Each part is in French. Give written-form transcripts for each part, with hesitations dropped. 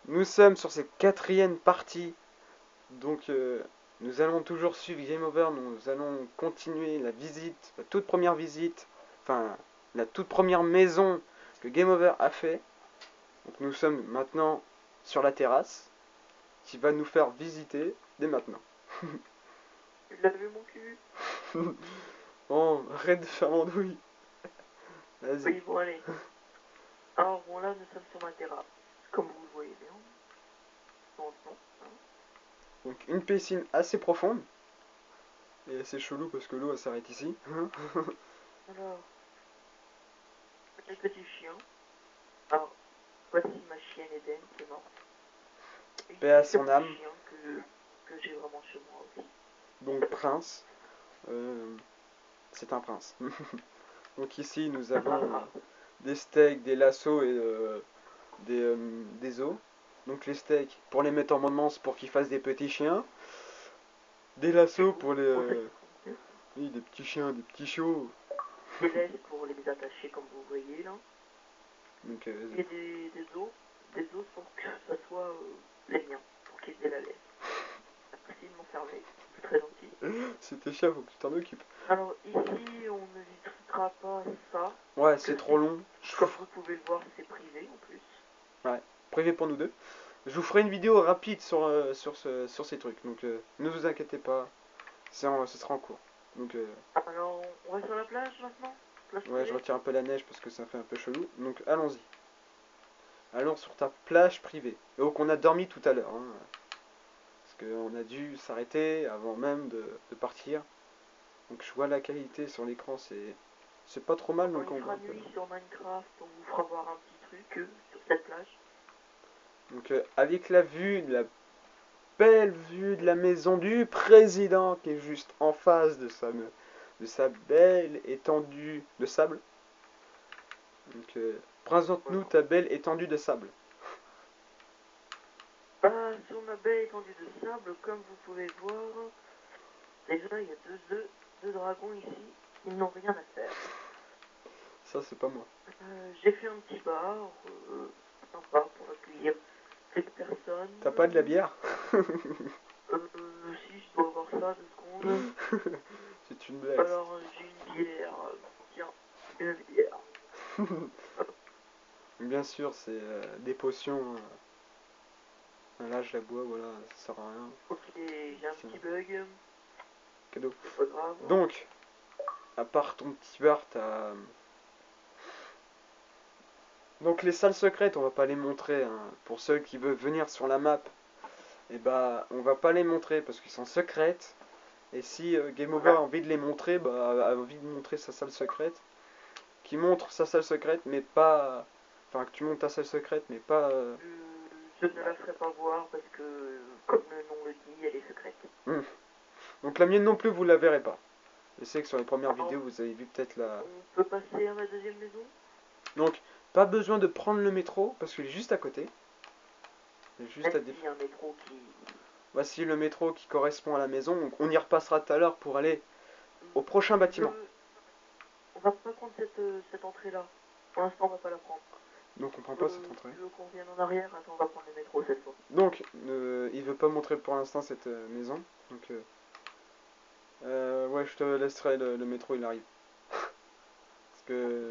Nous sommes sur cette quatrième partie, donc nous allons toujours suivre Game Over, nous allons continuer la visite, la toute première visite, enfin la toute première maison que Game Over a fait. Donc nous sommes maintenant sur la terrasse, qui va nous faire visiter dès maintenant. Tu l'as vu mon cul? Bon, arrête de faire l'andouille. Vas-y. Oui, bon allez. Alors bon là nous sommes sur ma terrasse. Comme vous le voyez bien. Lentement, hein. Donc une piscine assez profonde, et assez chelou parce que l'eau elle s'arrête ici. Alors, le petit chien. Alors, voici ma chienne Eden qui est morte. Et Paix à ici ce son petit âme, chien que j'ai vraiment chez moi aussi. donc prince. Euh, c'est un prince. Donc ici nous avons des steaks, des lassos et des os. Donc les steaks pour les mettre en mouvement, c'est pour qu'ils fassent des petits chiens. Des Et lassos vous, pour les pour ceux qui font mieux. oui, des petits chiens, des petits chiots. Des laisses pour les attacher comme vous voyez là. Donc Et des os pour que ça soit les miens. Pour qu'ils aient la laisse. Merci de m'enfermer. C'est très gentil. c'est tes chiens, faut que tu t'en occupes. Alors ici, on ne visitera pas ça, Ouais, que c'est trop c'est, long. comme vous pouvez le voir, c'est privé en plus. Ouais, privé pour nous deux. Je vous ferai une vidéo rapide sur ces trucs. Donc ne vous inquiétez pas, ce sera en cours. Donc Alors, on va sur la plage maintenant? Plage ouais, je privée? retire un peu la neige parce que ça fait un peu chelou. Donc allons-y. Allons sur ta plage privée. Et où qu'on a dormi tout à l'heure. Hein, parce qu'on a dû s'arrêter avant même de partir. Donc je vois la qualité sur l'écran, c'est pas trop mal. Quand Donc il on va fera un peu. nuit sur Minecraft, on vous fera voir un petit truc sur cette plage. Donc avec la vue, de la belle vue de la maison du président qui est juste en face de sa belle étendue de sable. Donc présente-nous Voilà. ta belle étendue de sable. Bah, sur ma belle étendue de sable, comme vous pouvez voir, déjà il y a deux dragons ici. Ils n'ont rien à faire. Ça c'est pas moi. J'ai fait un petit bar, sympa pour accueillir quelques T'as pas de la personnes. bière? Si je dois avoir ça, 2 secondes. C'est une blague. Alors, j'ai une bière. Tiens, une bière. Hop. Bien sûr, c'est des potions. Là, je la bois, voilà, ça sert à rien. Ok, j'ai un C'est un petit bug. cadeau. C'est pas grave. Donc, à part ton petit bar, t'as. Donc, les salles secrètes, on va pas les montrer. Hein. Pour ceux qui veulent venir sur la map, et bah, on va pas les montrer parce qu'ils sont secrètes. Et si Game Over a Voilà. envie de les montrer, bah, a envie de montrer sa salle secrète, qui montre sa salle secrète, mais pas. Enfin, que tu montes ta salle secrète, mais pas. Je ne la ferai pas voir parce que, comme le nom le dit, elle est secrète. Hmm. Donc, la mienne non plus, vous la verrez pas. Je sais que sur les premières Alors, vidéos, vous avez vu peut-être la. on peut passer à ma deuxième maison? Donc, pas besoin de prendre le métro parce qu'il est juste à côté. Il est juste Même à s'il y a un métro qui. Voici le métro qui correspond à la maison. Donc, on y repassera tout à l'heure pour aller au prochain Je. bâtiment. On va pas prendre cette entrée-là. Pour l'instant, on va pas la prendre. Donc, on prend pas cette entrée. Tu veux qu'on revienne en arrière? Attends, on va prendre le métro cette fois. Donc, il veut pas montrer pour l'instant cette maison. Donc, ouais, je te laisserai le métro, il arrive. Parce que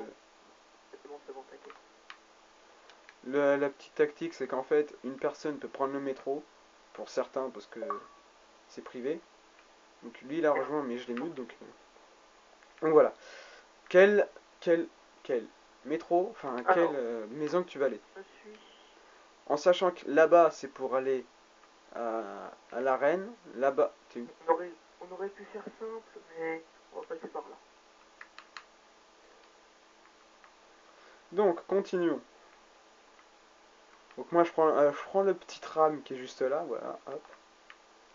C'est bon, t'inquiète. la petite tactique, c'est qu'en fait, une personne peut prendre le métro, pour certains, parce que c'est privé. Donc, lui, il a Et non, rejoint, mais je l'ai non, mute. Donc voilà. Quel, quel, quel métro, enfin, quelle alors, maison que tu vas aller. je suis. En sachant que là-bas, c'est pour aller à l'arène. Là-bas, On aurait pu faire simple, mais on va passer par là. donc, continuons. Donc moi, je prends le petit tram qui est juste là, voilà, hop.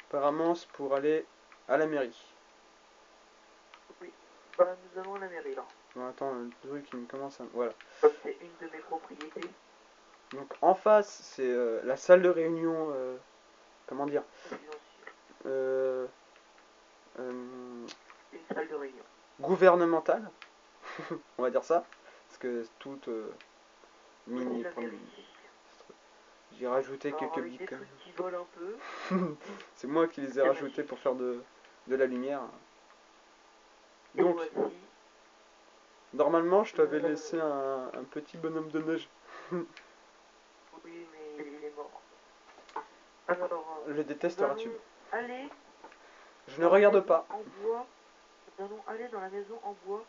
Apparemment, c'est pour aller à la mairie. Oui, bah nous allons à la mairie là. Bon, attends, le truc, il me commence à. Voilà. Comme c'est une de mes propriétés, Donc en face, c'est la salle de réunion, comment dire, présidentielle, euh, euh, une salle de réunion. gouvernementale, on va dire ça. Parce que toute Voici mini la premier mairie. J'ai rajouté Alors quelques avec briques des quand trucs qui volent un peu. même. C'est moi qui les ai C'est rajoutés magique. pour faire de la lumière. Et Donc, voici. normalement, je t'avais laissé un petit bonhomme de neige. Oui, mais il est mort. Alors, Je déteste nous Ratube. allons aller Je ne dans la regarde maison pas. en bois. Nous allons aller dans la maison en bois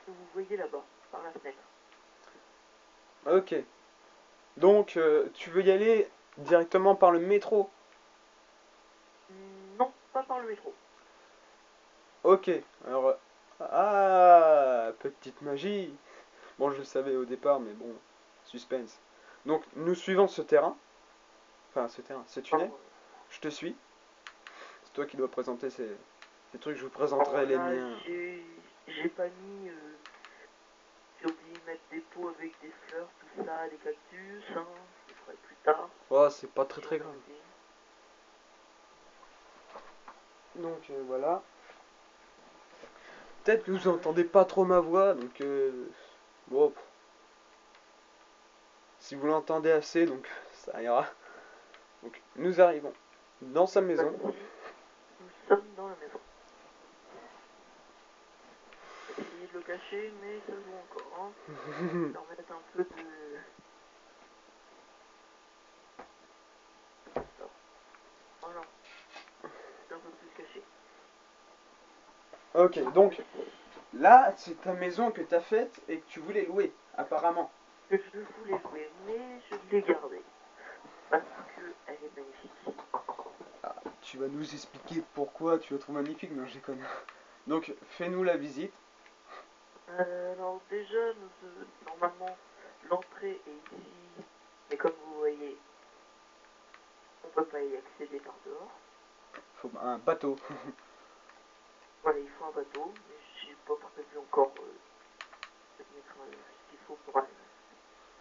que vous voyez là-bas, par la fenêtre. Ok. Donc, tu veux y aller directement par le métro? Non, pas par le métro. Ok. Alors, petite magie. Bon, je le savais au départ, mais bon, suspense. Donc, nous suivons ce terrain. Enfin, ce tunnel. Alors, Je te suis. C'est toi qui dois présenter ces trucs. Je vous présenterai les là, miens. j'ai pas mis. J'ai oublié de mettre des pots avec des fleurs, tout ça, des cactus. Hein, je le ferai plus tard. Oh, c'est pas très Si très on a grave. idée. Donc, voilà. Peut-être que vous entendez pas trop ma voix, donc bon, si vous l'entendez assez, donc ça ira. Donc nous arrivons dans sa maison. Voici, nous sommes dans la maison. J'ai essayé de le cacher, mais ça joue encore. Hein. Je vais leur mettre un peu de. Ça. Voilà, c'est un peu plus caché. Ok, donc là c'est ta maison que t'as faite et que tu voulais louer, apparemment. Que je voulais louer, mais je l'ai gardée. Parce qu'elle est magnifique. Ah, tu vas nous expliquer pourquoi tu la trouves magnifique, non je déconne. Donc fais-nous la visite. Alors déjà, normalement, l'entrée est ici. Mais comme vous voyez, on peut pas y accéder par dehors. Faut un bateau. Voilà, il faut un bateau, mais j'ai pas prévu encore de mettre ce qu'il faut pour aller.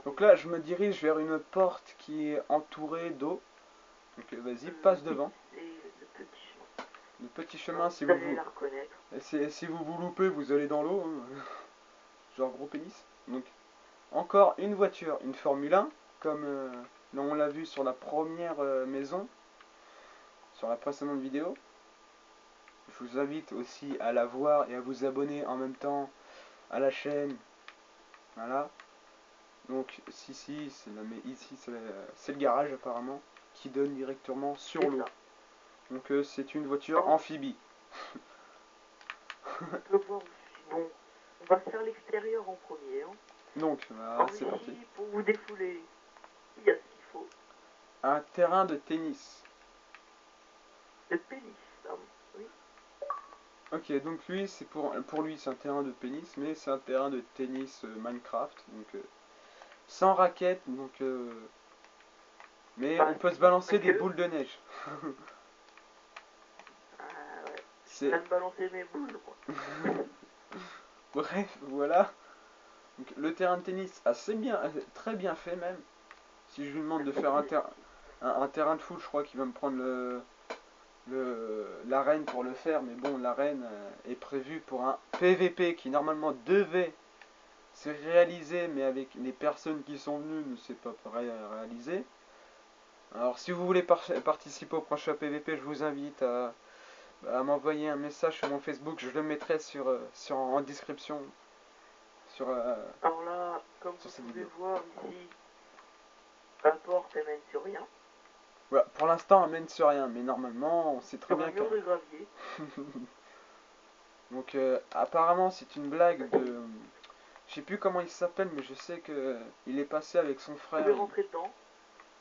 Donc là je me dirige vers une porte qui est entourée d'eau. Donc vas-y, passe devant. C'est le petit chemin. Le petit chemin, Alors, si vous vous allez vous, la reconnaître. si vous vous loupez, vous allez dans l'eau. Hein. Genre gros pénis. Donc encore une voiture, une Formule 1, comme on l'a vu sur la première maison, sur la précédente vidéo. Je vous invite aussi à la voir et à vous abonner en même temps à la chaîne. Voilà. Donc mais ici c'est le garage apparemment qui donne directement sur C'est l'eau. ça. Donc c'est une voiture Alors, amphibie. on peut voir aussi. Bon, on va faire l'extérieur en premier. Hein. Donc voilà, Alors c'est parti. ici, pour vous défouler, il y a ce qu'il faut. Un terrain de tennis. Le pénis, pardon. Oui. Ok, donc lui, c'est pour lui, c'est un terrain de pénis, mais c'est un terrain de tennis Minecraft, donc sans raquette, donc mais Bah, on peut se si, balancer mais des que. boules de neige. Ah ouais. Je C'est vais me balancer mes boules, moi. bref, voilà. Donc, le terrain de tennis assez bien, très bien fait même. Si je lui demande de faire un terrain de foot, je crois qu'il va me prendre l'arène pour le faire, mais bon, l'arène est prévue pour un PVP qui normalement devait se réaliser, mais avec les personnes qui sont venues, ne s'est pas réalisé. Alors, si vous voulez participer au prochain PVP, je vous invite à m'envoyer un message sur mon Facebook. Je le mettrai en description sur, Alors là, comme sur vous cette pouvez vidéo. voir ici, la porte elle mène sur rien. Voilà, pour l'instant, on mène sur rien, mais normalement, on sait très Sur un bien qu'un. mur de gravier. Donc, apparemment, c'est une blague de. Je sais plus comment il s'appelle, mais je sais que il est passé avec son Vous frère. pouvez rentrer dedans.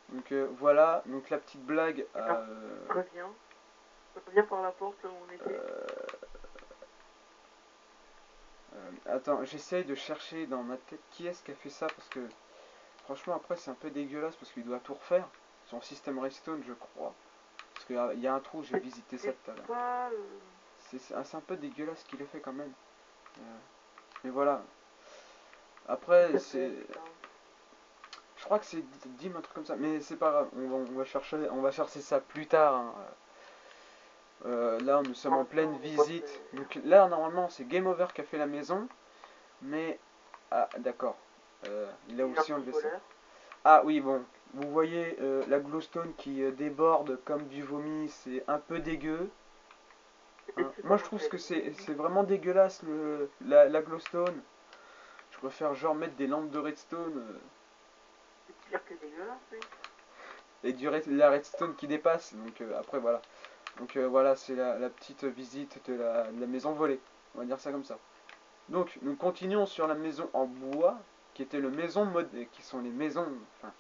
Donc voilà, donc la petite blague. Alors, reviens par la porte là où on était. Attends, j'essaye de chercher dans ma tête qui est-ce qui a fait ça parce que franchement après c'est un peu dégueulasse parce qu'il doit tout refaire. Son système Redstone je crois. Parce qu'il y a un trou, j'ai visité ça tout à l'heure. Pas. C'est un peu dégueulasse ce qu'il a fait quand même. Euh, mais voilà. Après c'est. Je crois que c'est Dim un truc comme ça. Mais c'est pas grave, on va chercher ça plus tard. Hein. Là nous sommes en pleine visite. Donc là normalement c'est Game Over qui a fait la maison. Mais. Ah d'accord. Il a aussi enlevé ça. Ah oui, bon, Vous voyez la glowstone qui déborde comme du vomi, c'est un peu dégueu. Hein. Moi je trouve que c'est vraiment dégueulasse la glowstone. Je préfère genre mettre des lampes de redstone C'est pire que dégueulasse, oui. et la redstone qui dépasse. Donc après voilà. Donc voilà, c'est la petite visite de la maison volée. On va dire ça comme ça. Donc nous continuons sur la maison en bois, qui était le maison qui sont les maisons, enfin,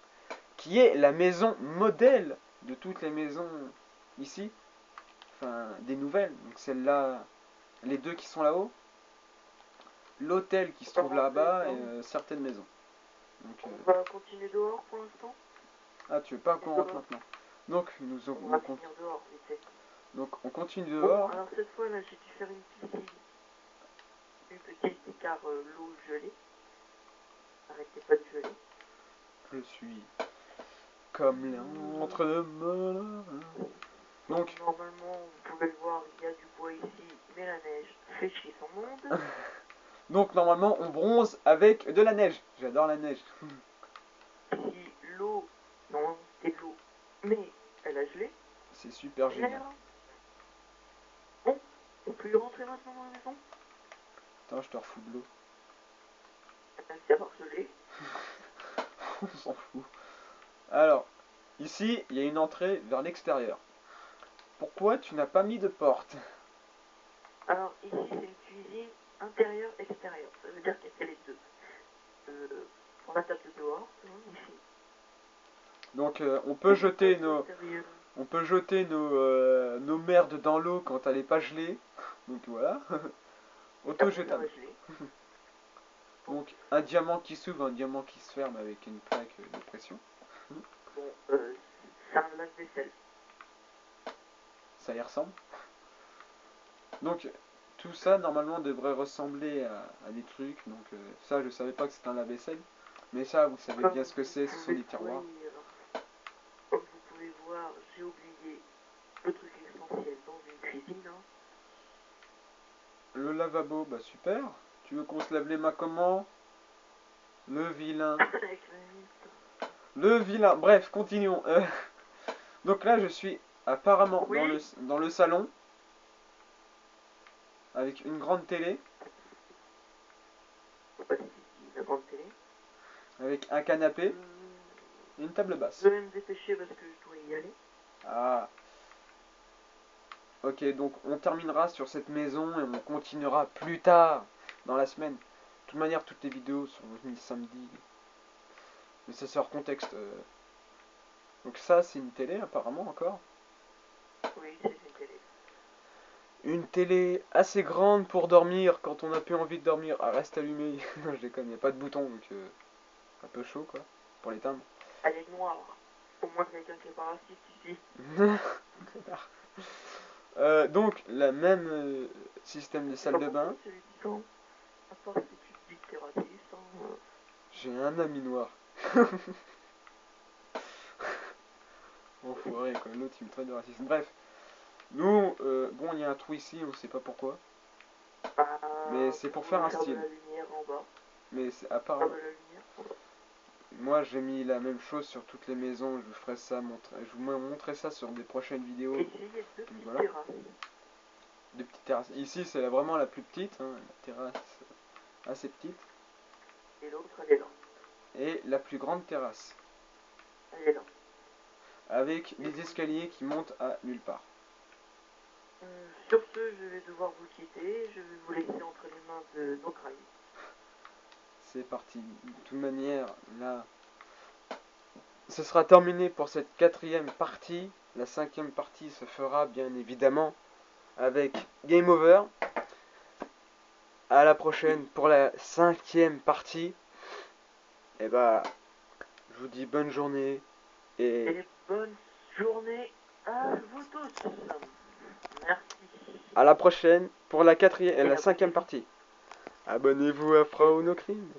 qui est la maison modèle de toutes les maisons ici, enfin des nouvelles. Donc celle-là, les deux qui sont là-haut, l'hôtel qui se trouve là-bas et certaines maisons. Donc, on va continuer dehors pour l'instant. ah, tu veux pas qu'on rentre maintenant? Donc on va finir dehors, vite fait. Donc on continue Bon, dehors. alors cette fois là, j'ai dû faire une petite car l'eau gelée. Arrêtez pas de geler. Je suis comme l'entre de malin. Donc normalement, vous pouvez le voir, il y a du bois ici, mais la neige fait chier son monde. donc normalement on bronze avec de la neige. J'adore la neige. Ici, l'eau, non, c'est de l'eau, mais elle a gelé. C'est super génial. Bon, on peut y rentrer maintenant dans la maison. Attends, je te refous de l'eau. Merci d'avoir gelé. On s'en fout. Alors, ici, il y a une entrée vers l'extérieur. Pourquoi tu n'as pas mis de porte? Alors, ici, c'est une cuisine intérieure-extérieure. Ça veut dire qu'elle fait les deux. On la table de dehors, ici. Donc, on peut jeter nos merdes dans l'eau quand elle n'est pas gelée. Donc voilà. Auto-jetable. Donc, un diamant qui s'ouvre, un diamant qui se ferme avec une plaque de pression. Bon, c'est un lave-vaisselle. Ça y ressemble. Donc, tout ça, normalement, devrait ressembler à des trucs. Donc, ça, je savais pas que c'était un lave-vaisselle. Mais ça, vous savez bien ce que c'est, ce sont des tiroirs. Comme vous pouvez voir, j'ai oublié le truc essentiel dans une cuisine. Hein. Le lavabo, bah super. Tu veux qu'on se lave les mains comment? Le vilain. Le vilain. Bref, continuons. Donc là, je suis apparemment oui. dans le salon. Avec une grande télé. Une grande télé. Avec un canapé. Et une table basse. Je vais me dépêcher parce que je dois y aller. Ah. Ok, donc on terminera sur cette maison et on continuera plus tard dans la semaine. De toute manière, toutes les vidéos sont mises samedi. Mais ça sort contexte. Donc ça, c'est une télé apparemment encore. Oui, c'est une télé. Une télé assez grande pour dormir quand on n'a plus envie de dormir. Ah, reste allumée. Non, je déconne, il n'y a pas de bouton donc un peu chaud quoi pour l'éteindre. Elle est noire. Au moins quelqu'un qui est pas raciste ici. Donc, la même système de salle de bain. À part si tu te dis que t'es raciste. J'ai un ami noir. Enfoiré quoi, l'autre il me traite de raciste. Bref, nous, bon, il y a un trou ici, on sait pas pourquoi. Mais c'est pour faire un style. De la lumière en bas. Mais c'est apparemment. Moi j'ai mis la même chose sur toutes les maisons, je vous ferai ça, je vous montrerai ça sur des prochaines vidéos. Et ici il y a deux petites terrasses. Deux petites terrasses. Ici c'est vraiment la plus petite, hein, la terrasse assez petite. Et l'autre elle est là. Et la plus grande terrasse. Elle est là. Avec des escaliers qui montent à nulle part. Sur ce, je vais devoir vous quitter, je vais vous laisser entre les mains de notre ami. C'est parti. De toute manière, là, ce sera terminé pour cette 4e partie. La 5e partie se fera bien évidemment avec Game Over. À la prochaine pour la 5e partie. Et bah, je vous dis bonne journée et bonne journée à vous tous. Merci. À la prochaine pour la 4e et la 5e partie. Abonnez-vous à Frau No Crime.